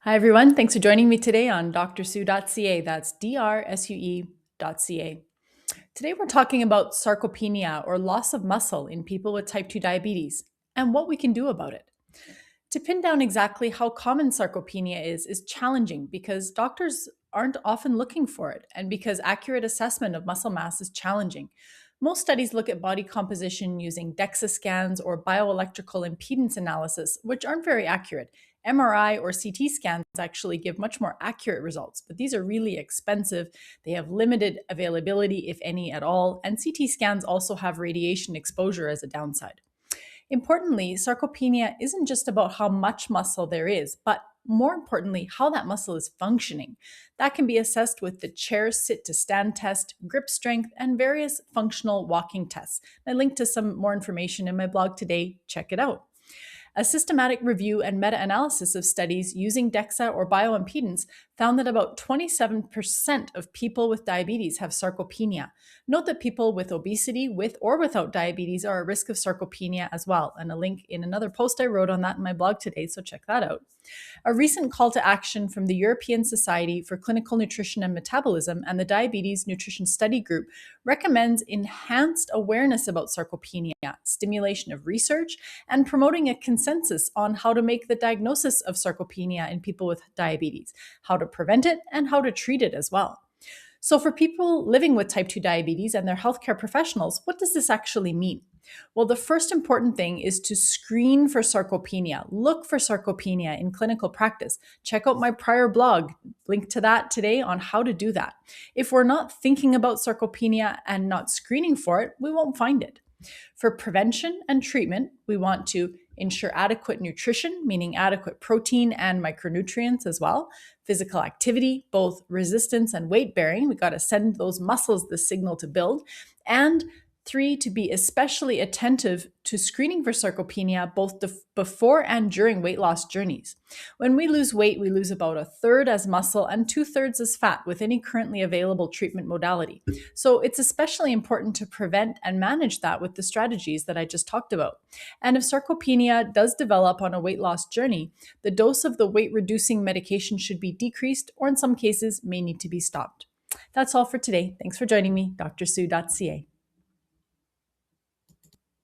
Hi, everyone. Thanks for joining me today on drsue.ca. That's DRSUE.ca. Today, we're talking about sarcopenia or loss of muscle in people with type 2 diabetes and what we can do about it. To pin down exactly how common sarcopenia is challenging because doctors aren't often looking for it and because accurate assessment of muscle mass is challenging. Most studies look at body composition using DEXA scans or bioelectrical impedance analysis, which aren't very accurate. MRI or CT scans actually give much more accurate results, but these are really expensive. They have limited availability, if any at all, and CT scans also have radiation exposure as a downside. Importantly, sarcopenia isn't just about how much muscle there is, but more importantly, how that muscle is functioning. That can be assessed with the chair sit to stand test, grip strength, and various functional walking tests. I linked to some more information in my blog today. Check it out. A systematic review and meta analysis of studies using DEXA or bioimpedance found that about 27% of people with diabetes have sarcopenia. Note that people with obesity, with or without diabetes, are at risk of sarcopenia as well. And a link in another post I wrote on that in my blog today, so check that out. A recent call to action from the European Society for Clinical Nutrition and Metabolism and the Diabetes Nutrition Study Group recommends enhanced awareness about sarcopenia, stimulation of research, and promoting a consensus on how to make the diagnosis of sarcopenia in people with diabetes, how to prevent it, and how to treat it as well. So, for people living with type 2 diabetes and their healthcare professionals, what does this actually mean? Well, the first important thing is to screen for sarcopenia. Look for sarcopenia in clinical practice. Check out my prior blog, link to that today on how to do that. If we're not thinking about sarcopenia and not screening for it, we won't find it. For prevention and treatment, we want to ensure adequate nutrition, meaning adequate protein and micronutrients as well, physical activity, both resistance and weight bearing. We got to send those muscles the signal to build. And three, to be especially attentive to screening for sarcopenia both before and during weight loss journeys. When we lose weight, we lose about a third as muscle and 2/3 as fat with any currently available treatment modality. So it's especially important to prevent and manage that with the strategies that I just talked about. And if sarcopenia does develop on a weight loss journey, the dose of the weight reducing medication should be decreased or in some cases may need to be stopped. That's all for today. Thanks for joining me, drsue.ca.